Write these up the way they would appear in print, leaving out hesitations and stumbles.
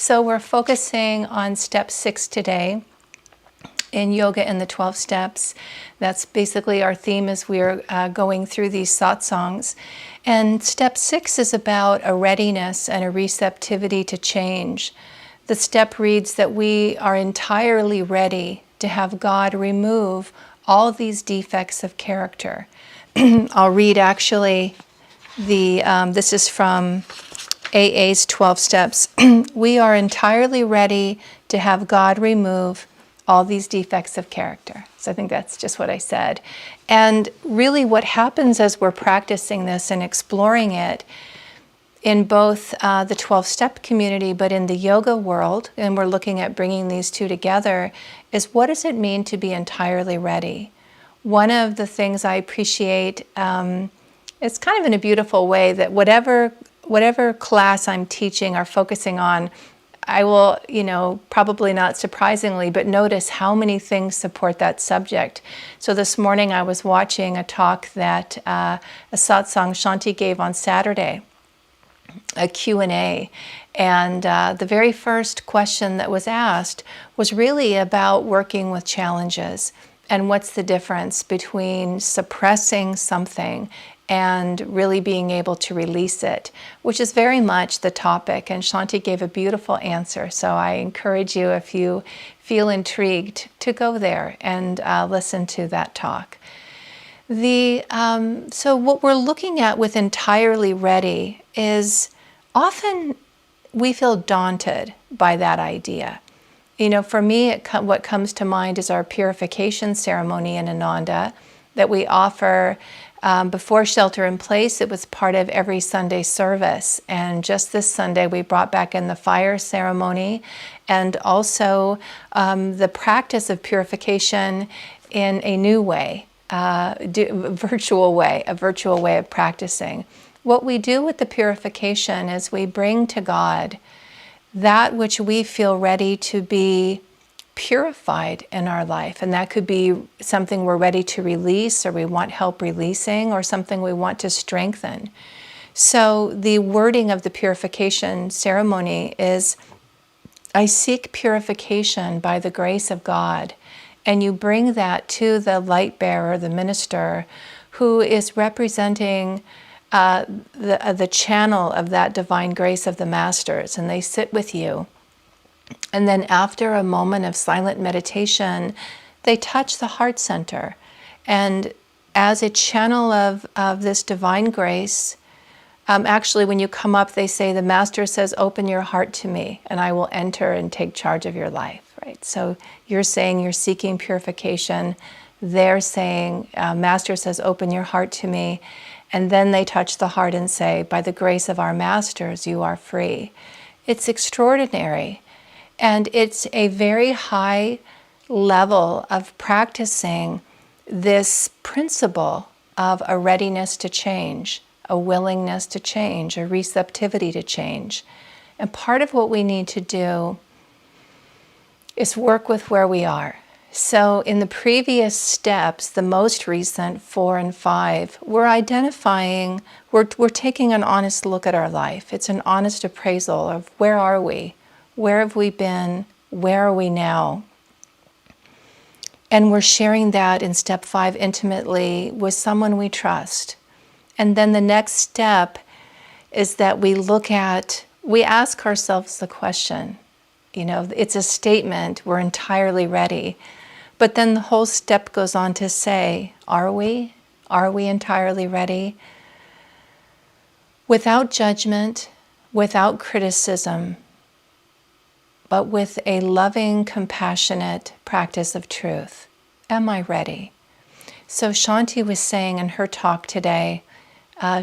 So we're focusing on step 6 today in yoga and the 12 steps. That's basically our theme as we're going through these satsangs. And step 6 is about a readiness and a receptivity to change. The step reads that we are entirely ready to have God remove all these defects of character. I'll read actually this is from AA's 12 steps. We are entirely ready to have God remove all these defects of character. So I think that's just what I said. And really what happens as we're practicing this and exploring it in both the 12-step community, but in the yoga world, and we're looking at bringing these two together, is what does it mean to be entirely ready? One of the things I appreciate, it's kind of in a beautiful way that whatever class I'm teaching or focusing on, I will, probably not surprisingly, but notice how many things support that subject. So this morning I was watching a talk that a satsang Shanti gave on Saturday, a Q&A. And the very first question that was asked was really about working with challenges and what's the difference between suppressing something and really being able to release it, which is very much the topic. And Shanti gave a beautiful answer. So I encourage you, if you feel intrigued, to go there and listen to that talk. So what we're looking at with entirely ready is often we feel daunted by that idea. For me, what comes to mind is our purification ceremony in Ananda that we offer before Shelter in Place. It was part of every Sunday service. And just this Sunday, we brought back in the fire ceremony and also the practice of purification in a new way, a virtual way of practicing. What we do with the purification is we bring to God that which we feel ready to be purified in our life. And that could be something we're ready to release, or we want help releasing, or something we want to strengthen. So the wording of the purification ceremony is, I seek purification by the grace of God. And you bring that to the light bearer, the minister, who is representing the channel of that divine grace of the masters, and they sit with you. And then after a moment of silent meditation, they touch the heart center. And as a channel of this divine grace, actually when you come up, they say, the master says, open your heart to me, and I will enter and take charge of your life, right? So you're saying you're seeking purification. They're saying, master says, open your heart to me. And then they touch the heart and say, by the grace of our masters, you are free. It's extraordinary. And it's a very high level of practicing this principle of a readiness to change, a willingness to change, a receptivity to change. And part of what we need to do is work with where we are. So in the previous steps, the most recent 4 and 5, we're identifying, we're taking an honest look at our life. It's an honest appraisal of where are we? Where have we been? Where are we now? And we're sharing that in step 5 intimately with someone we trust. And then the next step is that we ask ourselves the question. It's a statement, we're entirely ready. But then the whole step goes on to say, are we? Are we entirely ready? Without judgment, without criticism, but with a loving, compassionate practice of truth. Am I ready? So Shanti was saying in her talk today,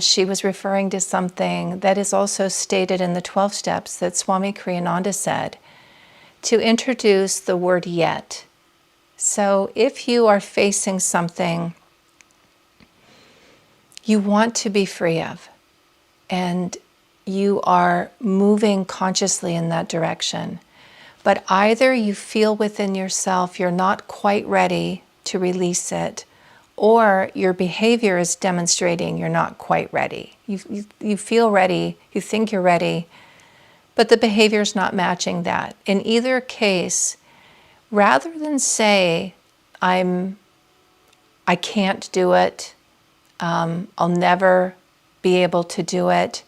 she was referring to something that is also stated in the 12 steps that Swami Kriyananda said, to introduce the word yet. So if you are facing something you want to be free of, and you are moving consciously in that direction, but either you feel within yourself you're not quite ready to release it, or your behavior is demonstrating you're not quite ready. You feel ready, you think you're ready, but the behavior's not matching that. In either case, rather than say, I can't do it, I'll never be able to do it,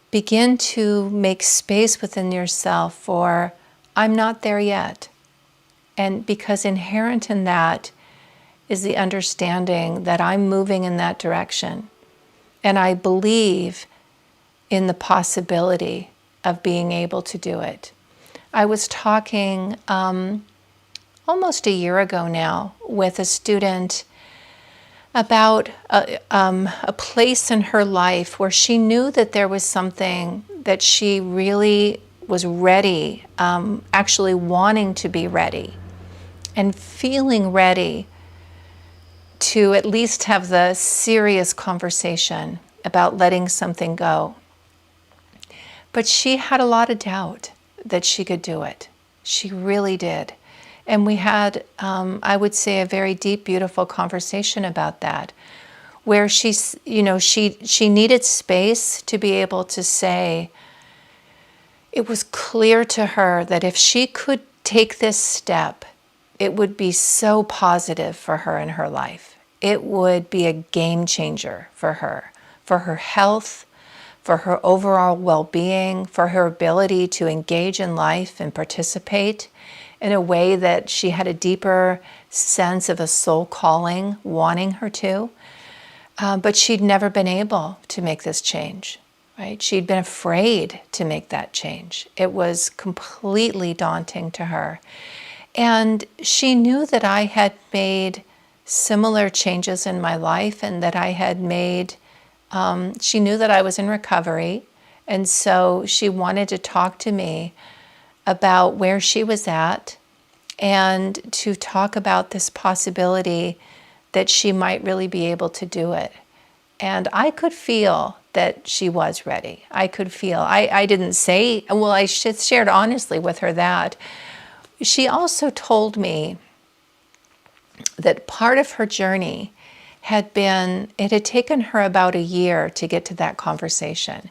begin to make space within yourself for, I'm not there yet. And because inherent in that is the understanding that I'm moving in that direction. And I believe in the possibility of being able to do it. I was talking almost a year ago now with a student about a place in her life where she knew that there was something that she really was ready, actually wanting to be ready and feeling ready to at least have the serious conversation about letting something go. But she had a lot of doubt that she could do it. She really did. And we had, I would say, a very deep, beautiful conversation about that, where she needed space to be able to say, it was clear to her that if she could take this step, it would be so positive for her in her life. It would be a game changer for her health, for her overall well-being, for her ability to engage in life and participate in a way that she had a deeper sense of a soul calling, wanting her to. But she'd never been able to make this change, right? She'd been afraid to make that change. It was completely daunting to her. And she knew that I had made similar changes in my life and that I had made, she knew that I was in recovery. And so she wanted to talk to me about where she was at and to talk about this possibility that she might really be able to do it. And I could feel that she was ready. I could feel, I didn't say, well, I shared honestly with her that. She also told me that part of her journey had been, it had taken her about a year to get to that conversation.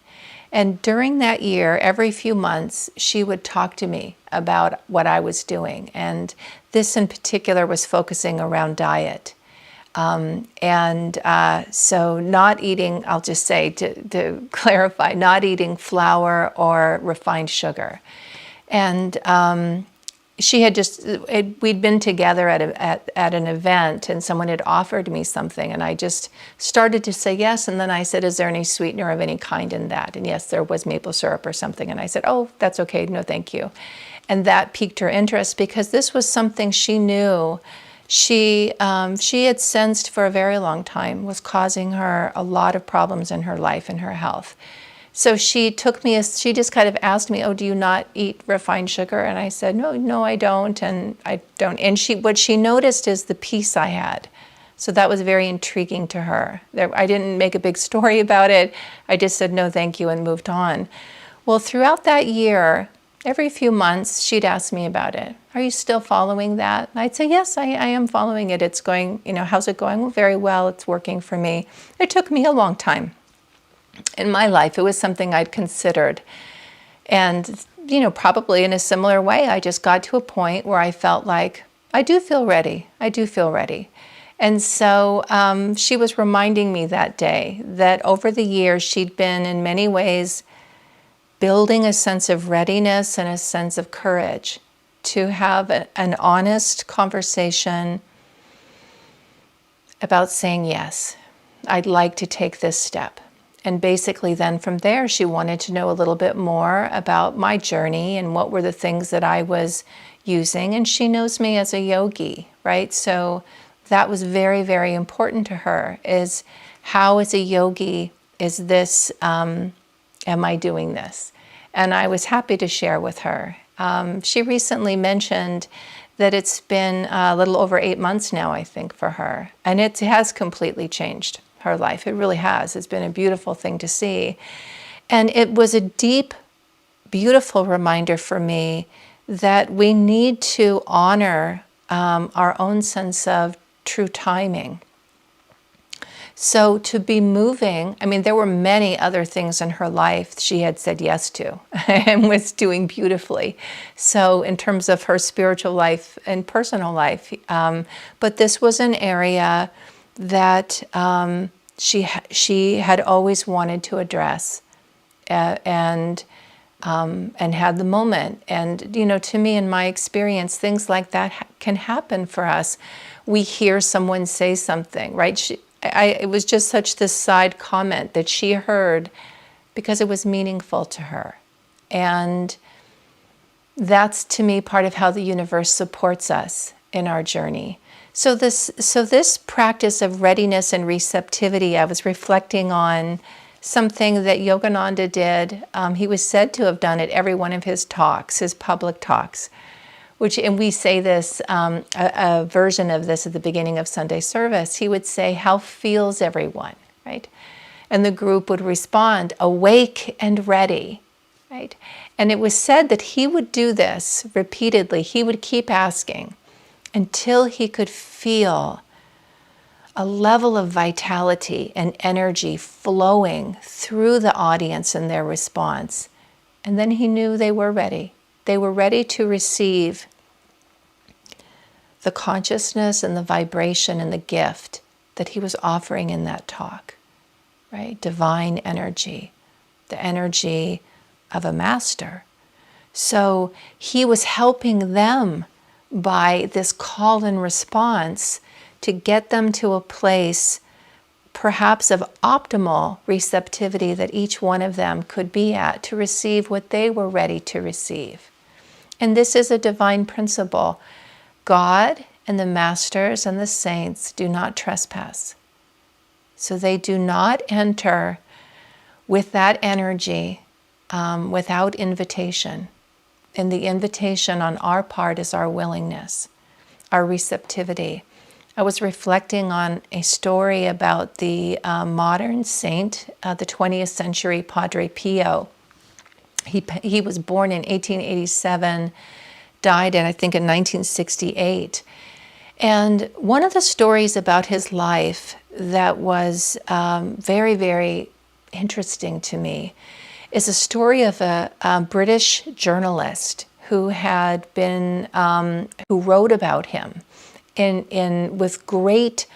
And during that year, every few months, she would talk to me about what I was doing. And this in particular was focusing around diet. So not eating, I'll just say to clarify, not eating flour or refined sugar. And she had we'd been together at an event and someone had offered me something and I just started to say yes. And then I said, is there any sweetener of any kind in that? And yes, there was maple syrup or something. And I said, oh, that's okay. No, thank you. And that piqued her interest because this was something she knew she had sensed for a very long time was causing her a lot of problems in her life and her health. So she just kind of asked me, oh, do you not eat refined sugar? And I said, no, I don't. And I don't. And what she noticed is the peace I had. So that was very intriguing to her. I didn't make a big story about it. I just said, no, thank you, and moved on. Well, throughout that year, every few months, she'd ask me about it. Are you still following that? And I'd say, yes, I am following it. It's going, how's it going? Well, very well. It's working for me. It took me a long time. In my life, it was something I'd considered. And, probably in a similar way, I just got to a point where I felt like, I do feel ready. And so she was reminding me that day that over the years, she'd been in many ways building a sense of readiness and a sense of courage to have an honest conversation about saying, yes, I'd like to take this step. And basically then from there, she wanted to know a little bit more about my journey and what were the things that I was using. And she knows me as a yogi, right? So that was very, very important to her, is how as a yogi is this, am I doing this? And I was happy to share with her. She recently mentioned that it's been a little over 8 months now, I think, for her. And it has completely changed her life. It really has. It's been a beautiful thing to see. And it was a deep, beautiful reminder for me that we need to honor our own sense of true timing. So to be moving, I mean, there were many other things in her life she had said yes to and was doing beautifully. So in terms of her spiritual life and personal life, but this was an area that she had always wanted to address, and had the moment. And to me, in my experience, things like that can happen for us. We hear someone say something, right? It was just such this side comment that she heard because it was meaningful to her. And that's, to me, part of how the universe supports us in our journey. So this practice of readiness and receptivity, I was reflecting on something that Yogananda did. He was said to have done at every one of his talks, his public talks, and we say this, a version of this at the beginning of Sunday service. He would say, "How feels everyone?" Right? And the group would respond, "Awake and ready." Right? And it was said that he would do this repeatedly. He would keep asking until he could feel a level of vitality and energy flowing through the audience and their response. And then he knew they were ready. They were ready to receive the consciousness and the vibration and the gift that he was offering in that talk, right? Divine energy, the energy of a master. So he was helping them by this call and response to get them to a place perhaps of optimal receptivity that each one of them could be at to receive what they were ready to receive. And this is a divine principle. God and the masters and the saints do not trespass. So they do not enter with that energy without invitation. And the invitation on our part is our willingness, our receptivity. I was reflecting on a story about the modern saint, the 20th century Padre Pio. He was born in 1887, died in 1968. And one of the stories about his life that was very, very interesting to me is a story of a British journalist who had been, who wrote about him with great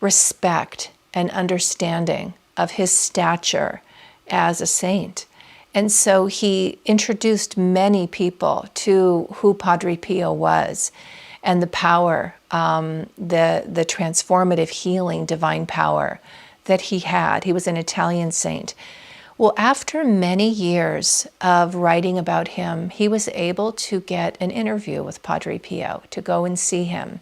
respect and understanding of his stature as a saint. And so he introduced many people to who Padre Pio was and the power, the transformative healing divine power that he had. He was an Italian saint. Well, after many years of writing about him, he was able to get an interview with Padre Pio, to go and see him.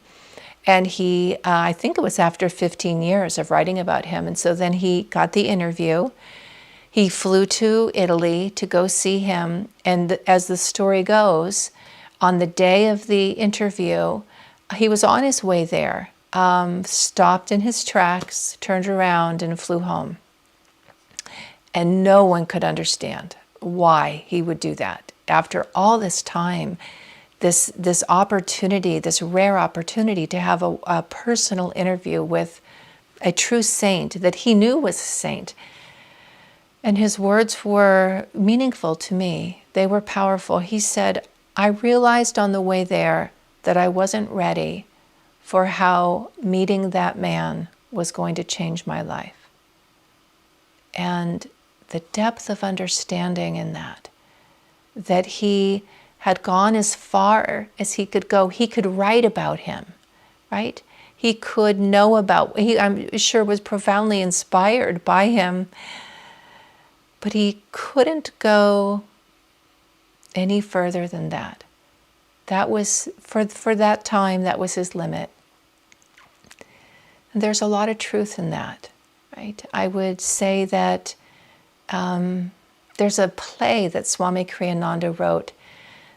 And he, I think it was after 15 years of writing about him. And so then he got the interview. He flew to Italy to go see him. And as the story goes, on the day of the interview, he was on his way there, stopped in his tracks, turned around, and flew home. And no one could understand why he would do that. After all this time, this opportunity, this rare opportunity to have a personal interview with a true saint that he knew was a saint. And his words were meaningful to me. They were powerful. He said, "I realized on the way there that I wasn't ready for how meeting that man was going to change my life." And the depth of understanding in that he had gone as far as he could go. He could write about him, right? He could know about, I'm sure was profoundly inspired by him, but he couldn't go any further than that. That was, for that time, that was his limit. And there's a lot of truth in that, right? I would say that there's a play that Swami Kriyananda wrote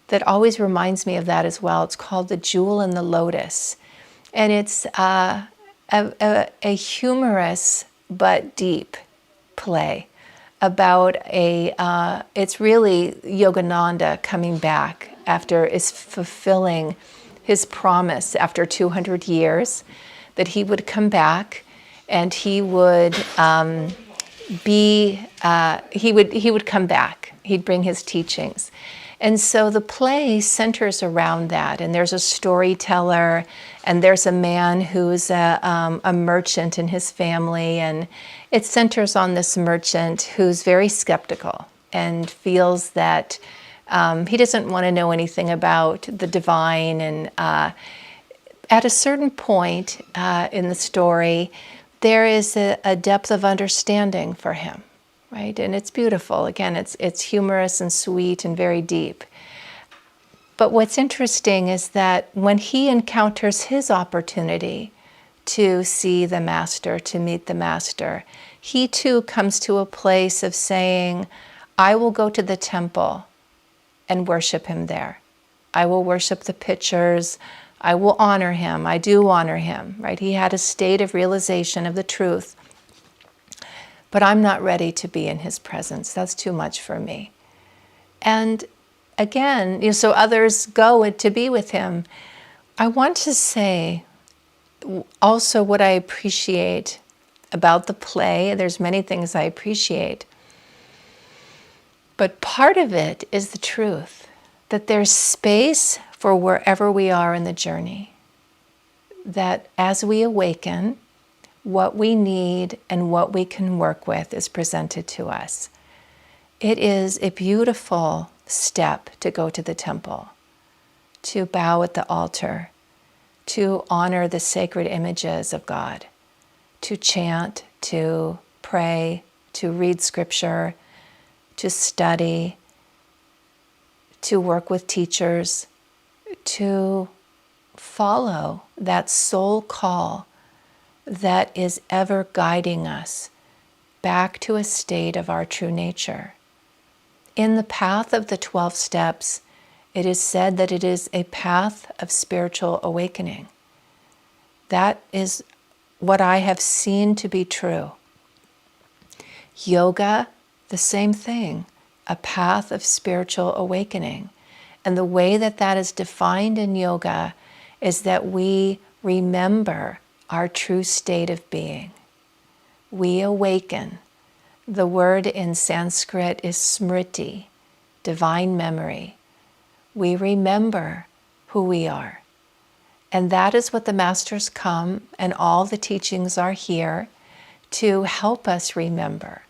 that always reminds me of that as well. It's called The Jewel and the Lotus. And it's a humorous but deep play about it's really Yogananda coming back after is fulfilling his promise after 200 years that he would come back and he would he would come back. He'd bring his teachings. And so the play centers around that. And there's a storyteller, and there's a man who's a merchant in his family. And it centers on this merchant who's very skeptical and feels that he doesn't want to know anything about the divine. And at a certain point in the story, there is a depth of understanding for him, right? And it's beautiful. Again, it's humorous and sweet and very deep. But what's interesting is that when he encounters his opportunity to see the master, to meet the master, he too comes to a place of saying, I will go to the temple and worship him there. I will worship the pictures. I will honor him. I do honor him, right? He had a state of realization of the truth. But I'm not ready to be in his presence. That's too much for me. And again, so others go to be with him. I want to say also what I appreciate about the play. There's many things I appreciate. But part of it is the truth, that there's space for wherever we are in the journey. That as we awaken, what we need and what we can work with is presented to us. It is a beautiful step to go to the temple, to bow at the altar, to honor the sacred images of God, to chant, to pray, to read scripture, to study, to work with teachers, to follow that soul call that is ever guiding us back to a state of our true nature. In the path of the 12 steps, it is said that it is a path of spiritual awakening. That is what I have seen to be true. Yoga, the same thing, a path of spiritual awakening. And the way that that is defined in yoga is that we remember our true state of being. We awaken. The word in Sanskrit is smriti, divine memory. We remember who we are. And that is what the masters come, and all the teachings are here to help us remember,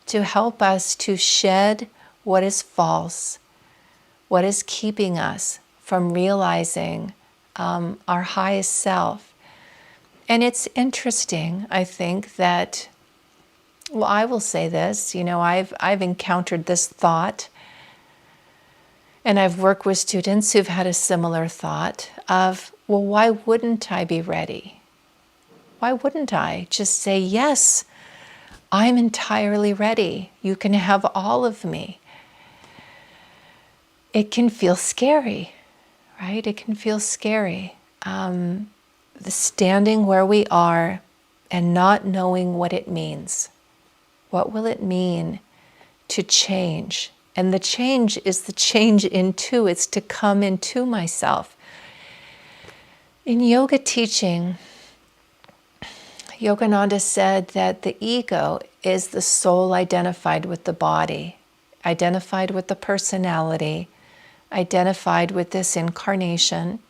to help us to shed what is false, what is keeping us from realizing our highest self. And it's interesting, I think, that, well, I will say this, I've encountered this thought, and I've worked with students who've had a similar thought of, well, why wouldn't I be ready? Why wouldn't I just say, yes, I'm entirely ready. You can have all of me. It can feel scary, right? It can feel scary. The standing where we are and not knowing what it means. What will it mean to change? And the change is the change into, it's to come into myself. In yoga teaching, Yogananda said that the ego is the soul identified with the body, identified with the personality, identified with this incarnation,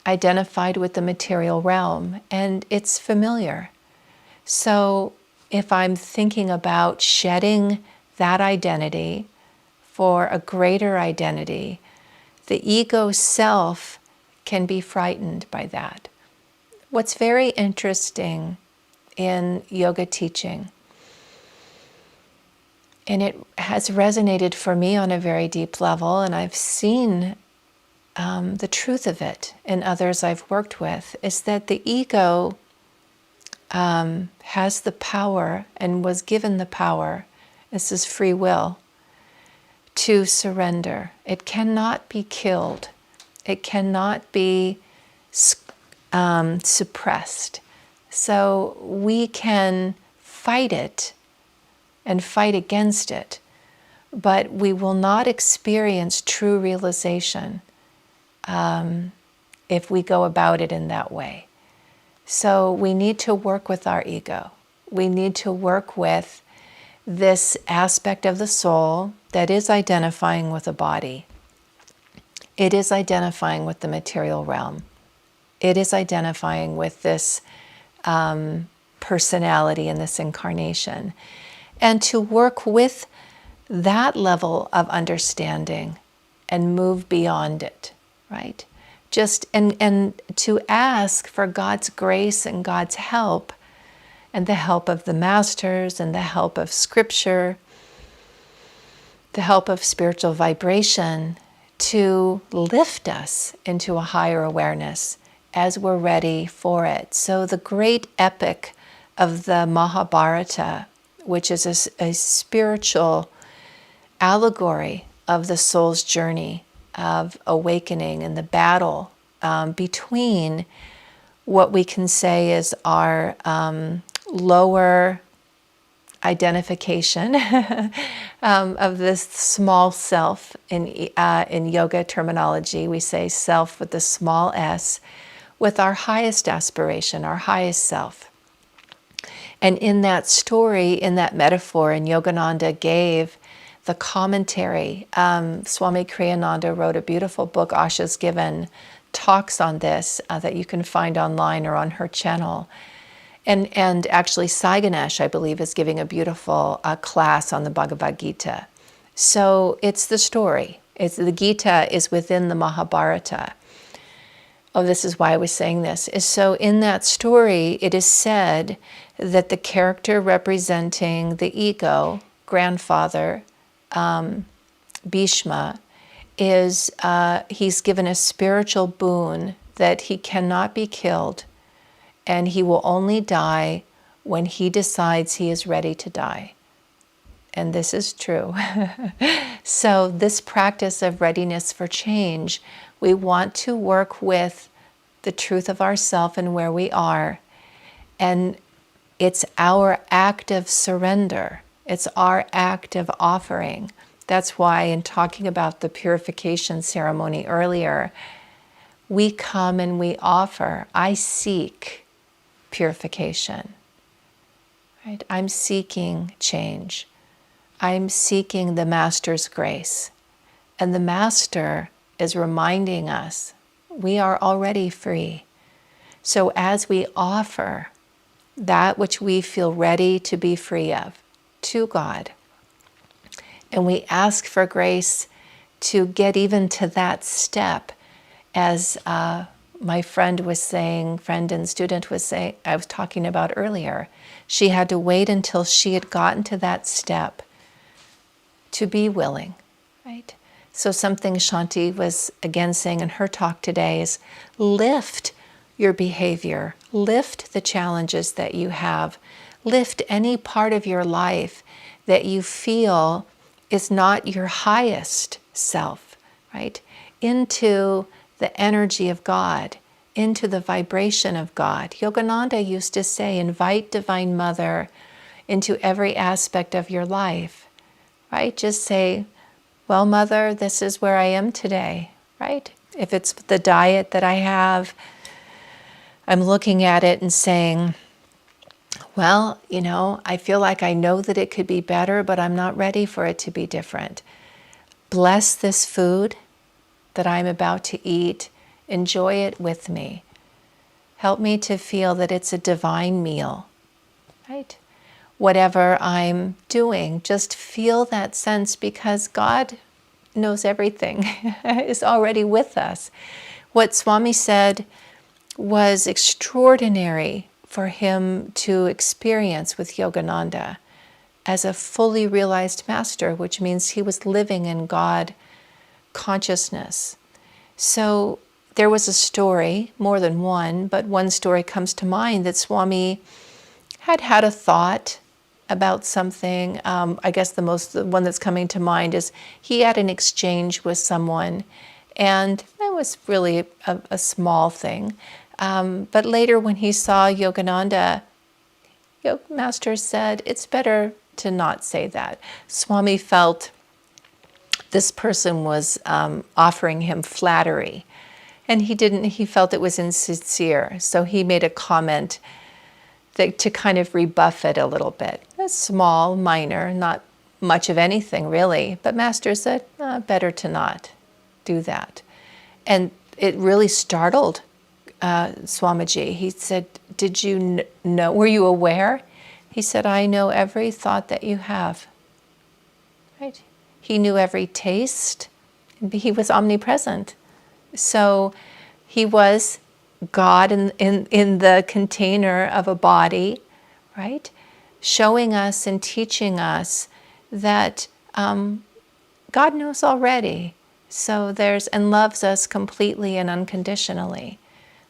identified with the material realm, and it's familiar. So if I'm thinking about shedding that identity for a greater identity, the ego self can be frightened by that. What's very interesting in yoga teaching, and it has resonated for me on a very deep level, and I've seen the truth of it in others I've worked with, is that the ego has the power and was given the power, this is free will, to surrender. It cannot be killed. It cannot be suppressed. So we can fight it and fight against it, but we will not experience true realization if we go about it in that way. So we need to work with our ego. We need to work with this aspect of the soul that is identifying with a body. It is identifying with the material realm. It is identifying with this personality in this incarnation. And to work with that level of understanding and move beyond it, right? Just and to ask for God's grace and God's help, and the help of the masters and the help of scripture, the help of spiritual vibration to lift us into a higher awareness as we're ready for it. So the great epic of the Mahabharata, which is a spiritual allegory of the soul's journey of awakening and the battle between what we can say is our lower identification of this small self. In yoga terminology, we say self with the small s, with our highest aspiration, our highest self. And in that story, in that metaphor, and Yogananda gave the commentary. Swami Kriyananda wrote a beautiful book, Asha's given talks on this that you can find online or on her channel. And actually Sai Ganesh, I believe, is giving a beautiful class on the Bhagavad Gita. So it's the story. The Gita is within the Mahabharata. Oh, this is why I was saying this. So in that story, it is said that the character representing the ego, grandfather, Bhishma, is he's given a spiritual boon that he cannot be killed, and he will only die when he decides he is ready to die. And this is true. So this practice of readiness for change, we want to work with the truth of ourself and where we are. And it's our act of surrender. It's our act of offering. That's why in talking about the purification ceremony earlier, we come and we offer. I seek purification. Right? I'm seeking change. I'm seeking the Master's grace. And the Master is reminding us we are already free. So as we offer that which we feel ready to be free of to God, and we ask for grace to get even to that step, as my friend and student was saying, I was talking about earlier, she had to wait until she had gotten to that step to be willing, right? So something Shanti was again saying in her talk today is lift your behavior, lift the challenges that you have, lift any part of your life that you feel is not your highest self, right? Into the energy of God, into the vibration of God. Yogananda used to say, invite Divine Mother into every aspect of your life, right? Just say, well, Mother, this is where I am today, right? If it's the diet that I have, I'm looking at it and saying, well, I feel like I know that it could be better, but I'm not ready for it to be different. Bless this food that I'm about to eat. Enjoy it with me. Help me to feel that it's a divine meal, right? Whatever I'm doing, just feel that sense, because God knows everything, is already with us. What Swami said was extraordinary for him to experience with Yogananda as a fully realized master, which means he was living in God consciousness. So there was a story, more than one, but one story comes to mind that Swami had a thought about something. I guess the one that's coming to mind is he had an exchange with someone, and it was really a small thing. But later when he saw Yogananda, Master said, it's better to not say that. Swami felt this person was offering him flattery. And he felt it was insincere. So he made a comment to kind of rebuff it a little bit. It's small, minor, not much of anything really. But Master said, better to not do that. And it really startled Swamiji. He said, did you know, were you aware? He said, I know every thought that you have. Right? He knew every taste. He was omnipresent. So he was God in the container of a body, right? Showing us and teaching us that God knows already. So and loves us completely and unconditionally.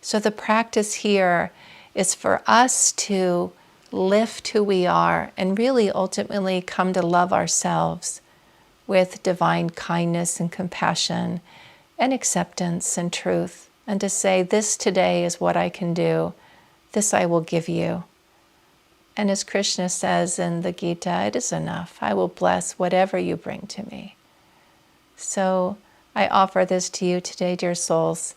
So the practice here is for us to lift who we are and really ultimately come to love ourselves with divine kindness and compassion and acceptance and truth, and to say, this today is what I can do, this I will give you. And as Krishna says in the Gita, it is enough. I will bless whatever you bring to me. So I offer this to you today, dear souls.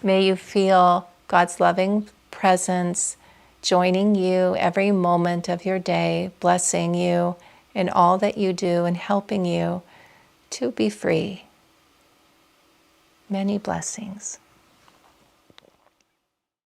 May you feel God's loving presence joining you every moment of your day, blessing you in all that you do and helping you to be free. Many blessings.